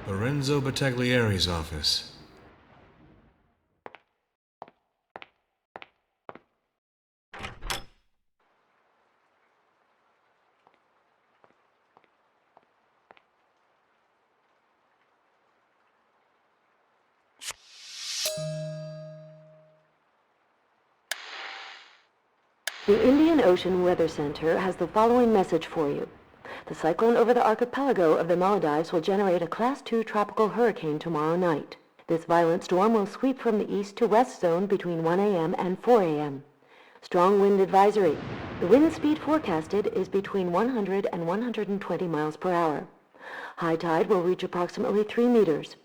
Lorenzo Battaglieri's office. The Indian Ocean Weather Center has the following message for you. The cyclone over the archipelago of the Maldives will generate a Class 2 tropical hurricane tomorrow night. This violent storm will sweep from the east to west zone between 1 a.m. and 4 a.m. Strong wind advisory. The wind speed forecasted is between 100 and 120 miles per hour. High tide will reach approximately 3 meters.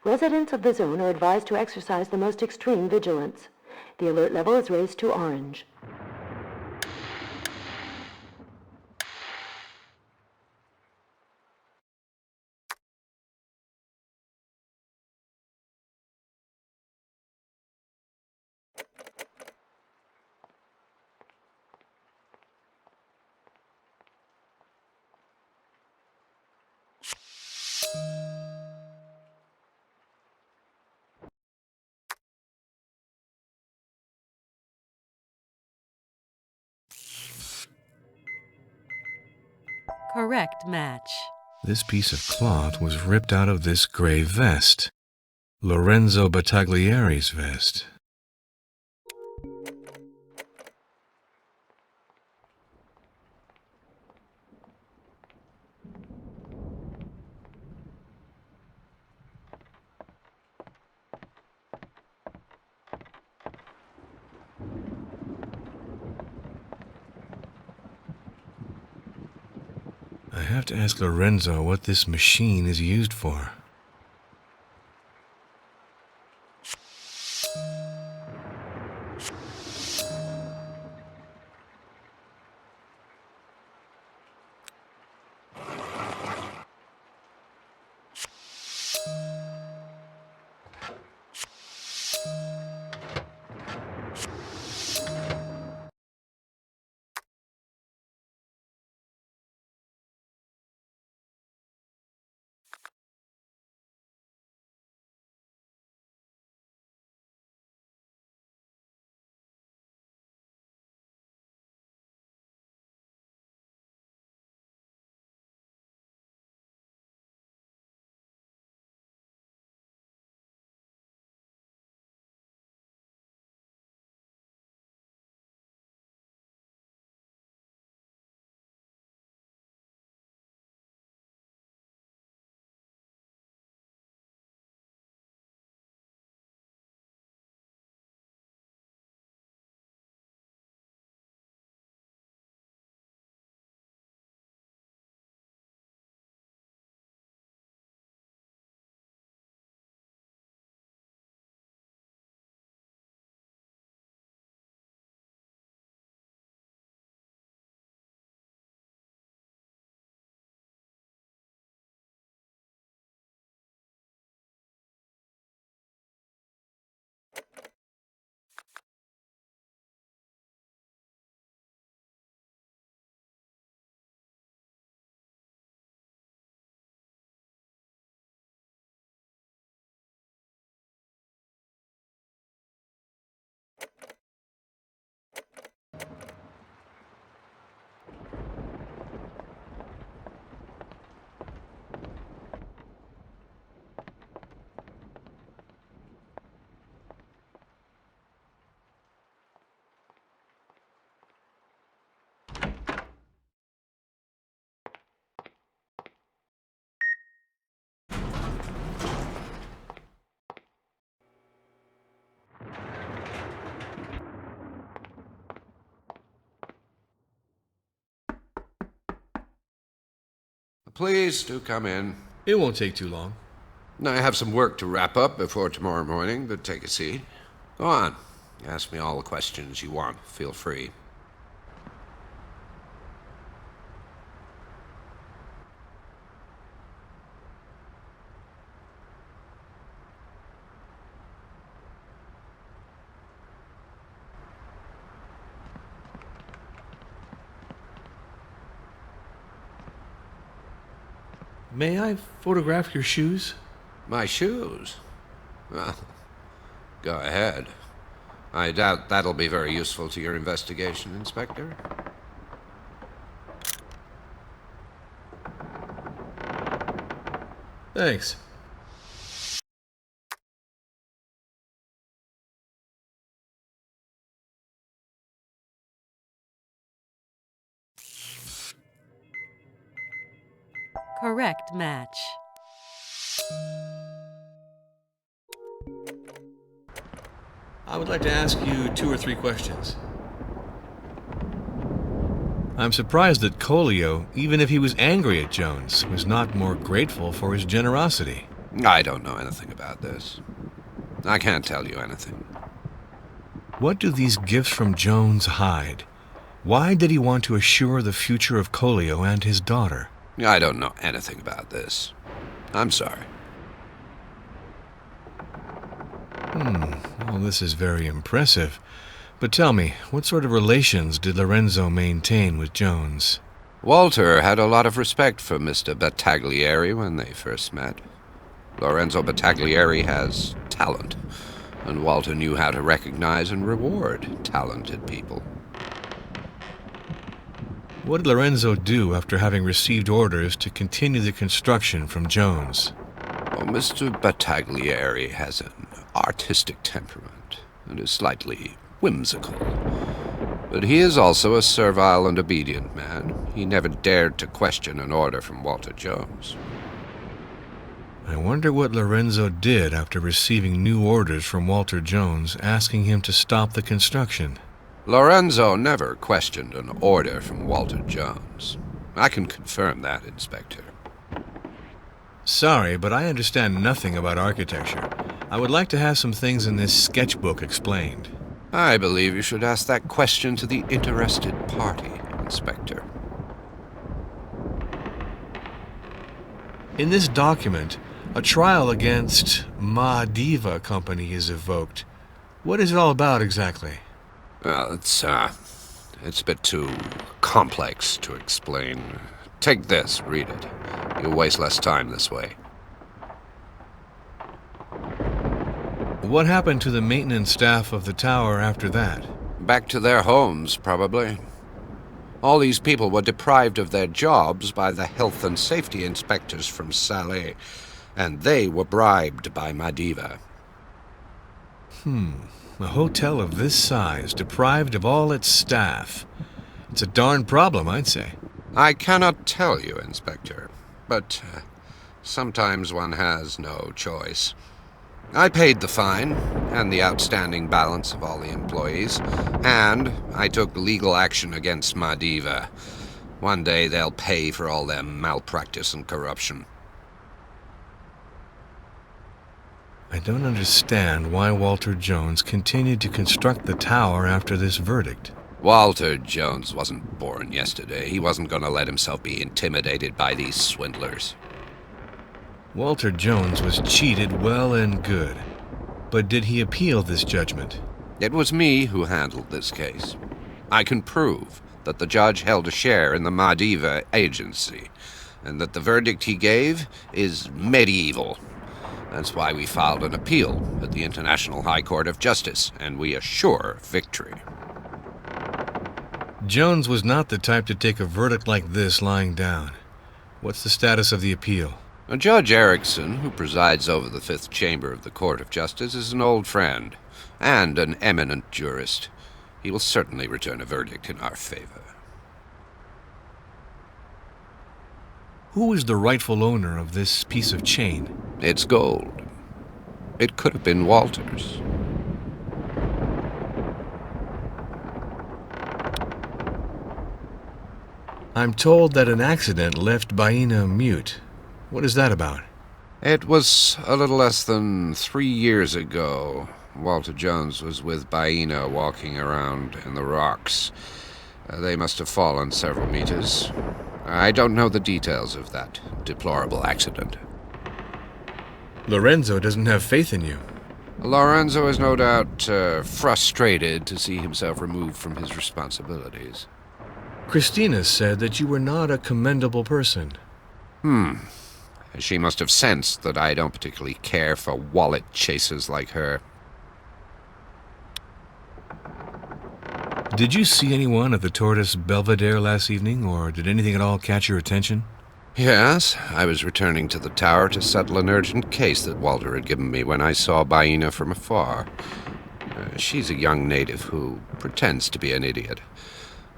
Residents of the zone are advised to exercise the most extreme vigilance. The alert level is raised to orange. Correct match. This piece of cloth was ripped out of this gray vest. Lorenzo Battaglieri's vest. I have to ask Lorenzo what this machine is used for. Please do come in. It won't take too long. I have some work to wrap up before tomorrow morning, but take a seat. Go on. Ask me all the questions you want. Feel free. May I photograph your shoes? My shoes? Well, go ahead. I doubt that'll be very useful to your investigation, Inspector. Thanks. Correct match. I would like to ask you 2 or 3 questions. I'm surprised that Colio, even if he was angry at Jones, was not more grateful for his generosity. I don't know anything about this. I can't tell you anything. What do these gifts from Jones hide? Why did he want to assure the future of Colio and his daughter? I don't know anything about this. I'm sorry. Well, this is very impressive. But tell me, what sort of relations did Lorenzo maintain with Jones? Walter had a lot of respect for Mr. Battaglieri when they first met. Lorenzo Battaglieri has talent, and Walter knew how to recognize and reward talented people. What did Lorenzo do after having received orders to continue the construction from Jones? Well, Mr. Battaglieri has an artistic temperament and is slightly whimsical. But he is also a servile and obedient man. He never dared to question an order from Walter Jones. I wonder what Lorenzo did after receiving new orders from Walter Jones asking him to stop the construction. Lorenzo never questioned an order from Walter Jones. I can confirm that, Inspector. Sorry, but I understand nothing about architecture. I would like to have some things in this sketchbook explained. I believe you should ask that question to the interested party, Inspector. In this document, a trial against Diva Company is evoked. What is it all about exactly? Well, it's a bit too complex to explain. Take this, read it. You'll waste less time this way. What happened to the maintenance staff of the tower after that? Back to their homes, probably. All these people were deprived of their jobs by the health and safety inspectors from Salé, and they were bribed by Madiva. A hotel of this size, deprived of all its staff. It's a darn problem, I'd say. I cannot tell you, Inspector, but sometimes one has no choice. I paid the fine and the outstanding balance of all the employees, and I took legal action against Madiva. One day they'll pay for all their malpractice and corruption. I don't understand why Walter Jones continued to construct the tower after this verdict. Walter Jones wasn't born yesterday. He wasn't going to let himself be intimidated by these swindlers. Walter Jones was cheated well and good. But did he appeal this judgment? It was me who handled this case. I can prove that the judge held a share in the Madiva agency, and that the verdict he gave is medieval. That's why we filed an appeal at the International High Court of Justice, and we assure victory. Jones was not the type to take a verdict like this lying down. What's the status of the appeal? Judge Erickson, who presides over the Fifth Chamber of the Court of Justice, is an old friend and an eminent jurist. He will certainly return a verdict in our favor. Who is the rightful owner of this piece of chain? It's gold. It could have been Walter's. I'm told that an accident left Baina mute. What is that about? It was a little less than 3 years ago. Walter Jones was with Baina walking around in the rocks. They must have fallen several meters. I don't know the details of that deplorable accident. Lorenzo doesn't have faith in you. Lorenzo is no doubt frustrated to see himself removed from his responsibilities. Christina said that you were not a commendable person. She must have sensed that I don't particularly care for wallet chasers like her. Did you see anyone at the Tortoise Belvedere last evening, or did anything at all catch your attention? Yes, I was returning to the tower to settle an urgent case that Walter had given me when I saw Baina from afar. She's a young native who pretends to be an idiot.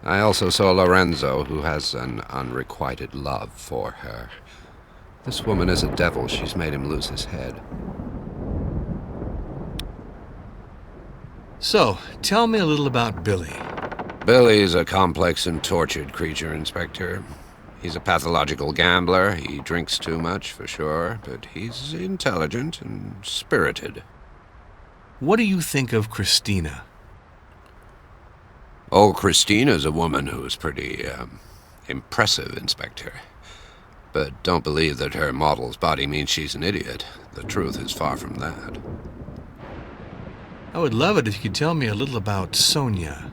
I also saw Lorenzo, who has an unrequited love for her. This woman is a devil. She's made him lose his head. So, tell me a little about Billy. Billy's a complex and tortured creature, Inspector. He's a pathological gambler. He drinks too much, for sure, but he's intelligent and spirited. What do you think of Christina? Oh, Christina's a woman who's pretty, impressive, Inspector. But don't believe that her model's body means she's an idiot. The truth is far from that. I would love it if you could tell me a little about Sonia.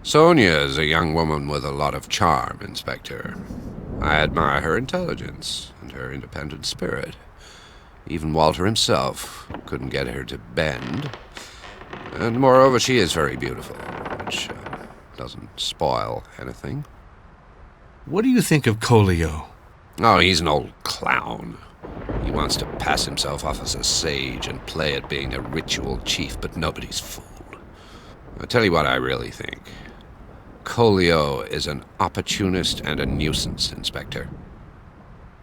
Sonia is a young woman with a lot of charm, Inspector. I admire her intelligence and her independent spirit. Even Walter himself couldn't get her to bend. And moreover, she is very beautiful, which doesn't spoil anything. What do you think of Colio? Oh, he's an old clown. He wants to pass himself off as a sage and play at being a ritual chief, but nobody's fooled. I'll tell you what I really think. Colio is an opportunist and a nuisance, Inspector.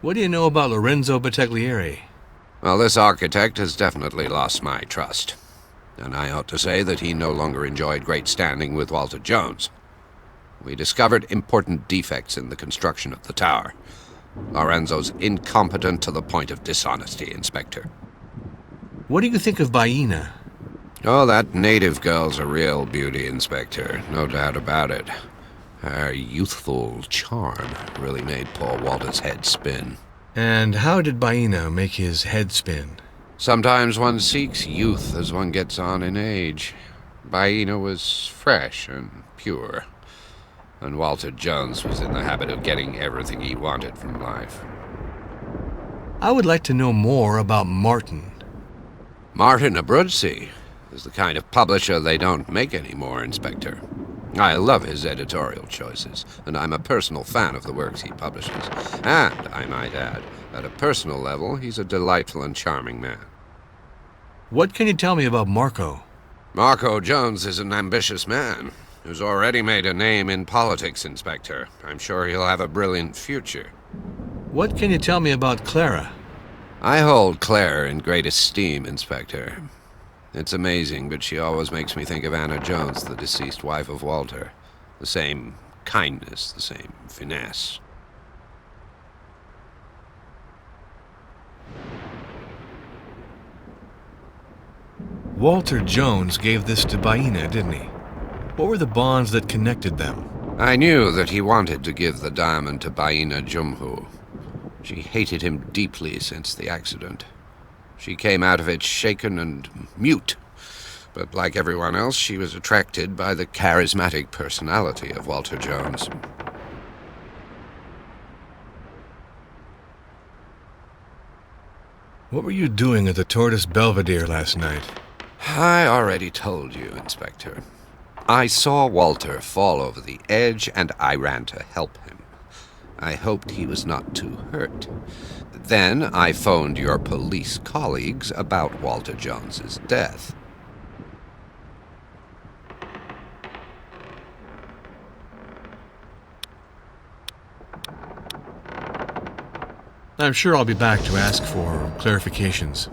What do you know about Lorenzo Battaglieri? Well, this architect has definitely lost my trust. And I ought to say that he no longer enjoyed great standing with Walter Jones. We discovered important defects in the construction of the tower. Lorenzo's incompetent to the point of dishonesty, Inspector. What do you think of Baina? Oh, that native girl's a real beauty, Inspector. No doubt about it. Her youthful charm really made poor Walter's head spin. And how did Baina make his head spin? Sometimes one seeks youth as one gets on in age. Baina was fresh and pure, and Walter Jones was in the habit of getting everything he wanted from life. I would like to know more about Martin. Martin Abruzzi is the kind of publisher they don't make anymore, Inspector. I love his editorial choices, and I'm a personal fan of the works he publishes. And, I might add, at a personal level, he's a delightful and charming man. What can you tell me about Marco? Marco Jones is an ambitious man who's already made a name in politics, Inspector. I'm sure he'll have a brilliant future. What can you tell me about Clara? I hold Claire in great esteem, Inspector. It's amazing, but she always makes me think of Anna Jones, the deceased wife of Walter. The same kindness, the same finesse. Walter Jones gave this to Baina, didn't he? What were the bonds that connected them? I knew that he wanted to give the diamond to Baina Jumhu. She hated him deeply since the accident. She came out of it shaken and mute. But like everyone else, she was attracted by the charismatic personality of Walter Jones. What were you doing at the Tortoise Belvedere last night? I already told you, Inspector. I saw Walter fall over the edge, and I ran to help him. I hoped he was not too hurt. Then I phoned your police colleagues about Walter Jones's death. I'm sure I'll be back to ask for clarifications.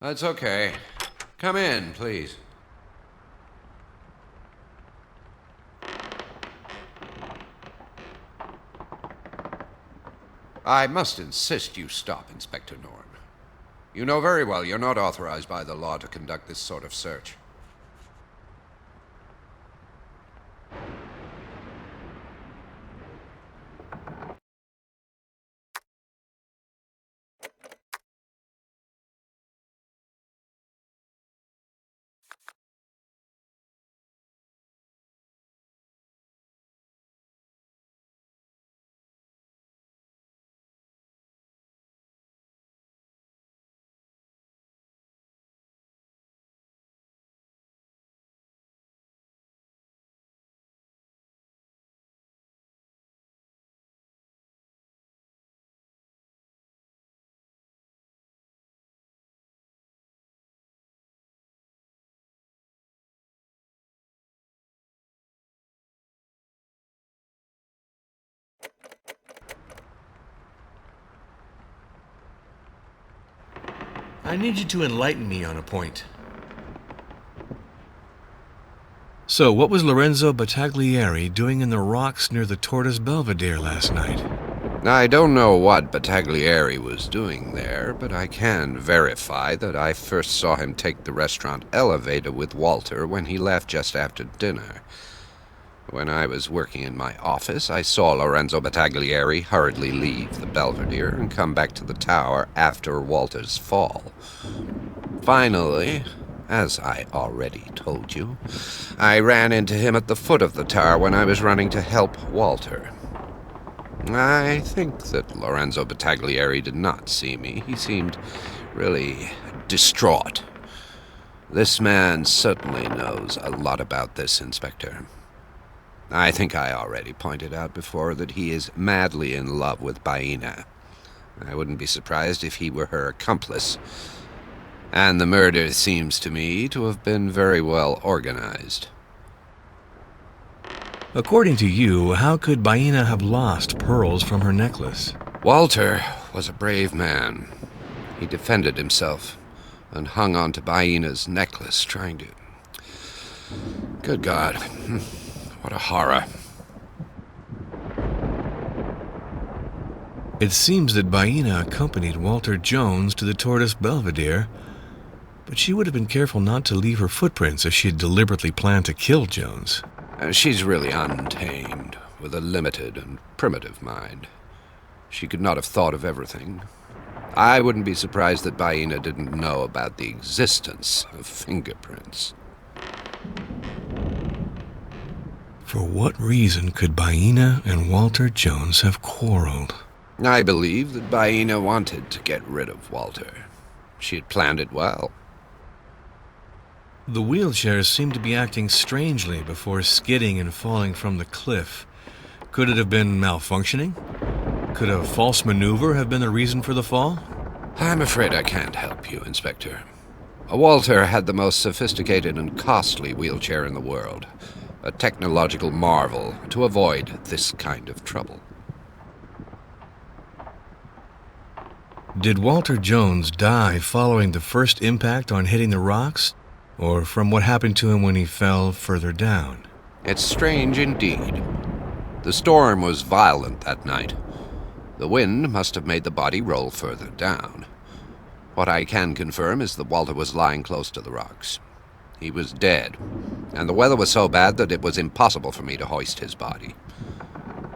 That's okay. Come in, please. I must insist you stop, Inspector Norn. You know very well you're not authorized by the law to conduct this sort of search. I need you to enlighten me on a point. So, what was Lorenzo Battaglieri doing in the rocks near the Tortoise Belvedere last night? I don't know what Battaglieri was doing there, but I can verify that I first saw him take the restaurant elevator with Walter when he left just after dinner. When I was working in my office, I saw Lorenzo Battaglieri hurriedly leave the Belvedere and come back to the tower after Walter's fall. Finally, as I already told you, I ran into him at the foot of the tower when I was running to help Walter. I think that Lorenzo Battaglieri did not see me. He seemed really distraught. This man certainly knows a lot about this, Inspector. I think I already pointed out before that he is madly in love with Baina. I wouldn't be surprised if he were her accomplice. And the murder seems to me to have been very well organized. According to you, how could Baina have lost pearls from her necklace? Walter was a brave man. He defended himself and hung on to Baina's necklace, trying to... Good God. What a horror. It seems that Baina accompanied Walter Jones to the Tortoise Belvedere, but she would have been careful not to leave her footprints if she had deliberately planned to kill Jones. She's really untamed, with a limited and primitive mind. She could not have thought of everything. I wouldn't be surprised that Baina didn't know about the existence of fingerprints. For what reason could Baina and Walter Jones have quarreled? I believe that Baina wanted to get rid of Walter. She had planned it well. The wheelchairs seemed to be acting strangely before skidding and falling from the cliff. Could it have been malfunctioning? Could a false maneuver have been the reason for the fall? I'm afraid I can't help you, Inspector. Walter had the most sophisticated and costly wheelchair in the world. A technological marvel to avoid this kind of trouble. Did Walter Jones die following the first impact on hitting the rocks, or from what happened to him when he fell further down? It's strange indeed. The storm was violent that night. The wind must have made the body roll further down. What I can confirm is that Walter was lying close to the rocks. He was dead, and the weather was so bad that it was impossible for me to hoist his body.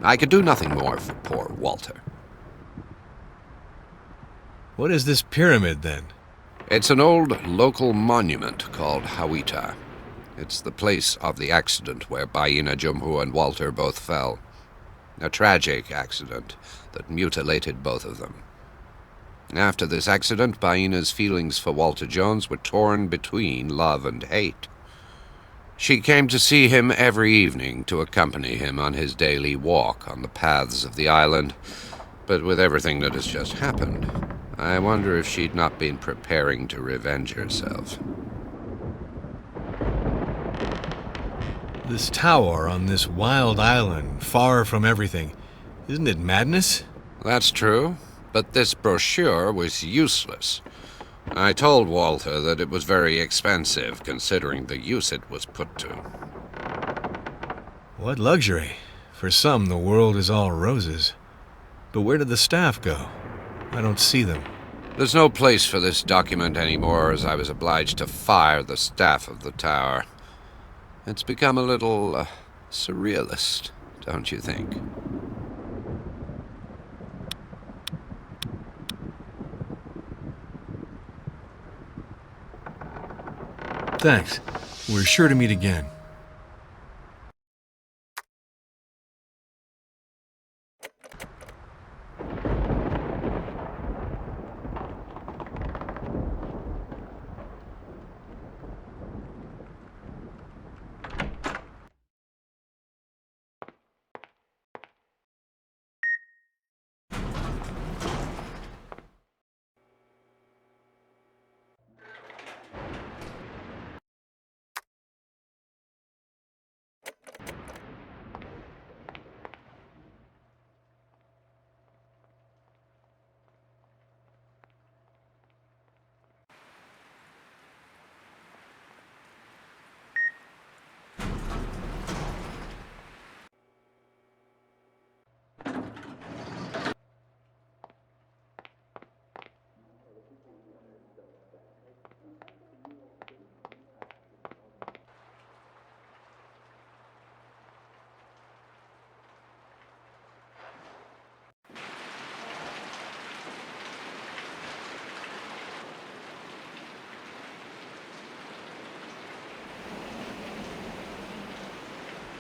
I could do nothing more for poor Walter. What is this pyramid, then? It's an old local monument called Hawita. It's the place of the accident where Baina Jumhu and Walter both fell. A tragic accident that mutilated both of them. After this accident, Baina's feelings for Walter Jones were torn between love and hate. She came to see him every evening to accompany him on his daily walk on the paths of the island, but with everything that has just happened, I wonder if she'd not been preparing to revenge herself. This tower on this wild island, far from everything, isn't it madness? That's true, but this brochure was useless. I told Walter that it was very expensive, considering the use it was put to. What luxury. For some, the world is all roses. But where did the staff go? I don't see them. There's no place for this document anymore, as I was obliged to fire the staff of the tower. It's become a little surrealist, don't you think? Thanks. We're sure to meet again.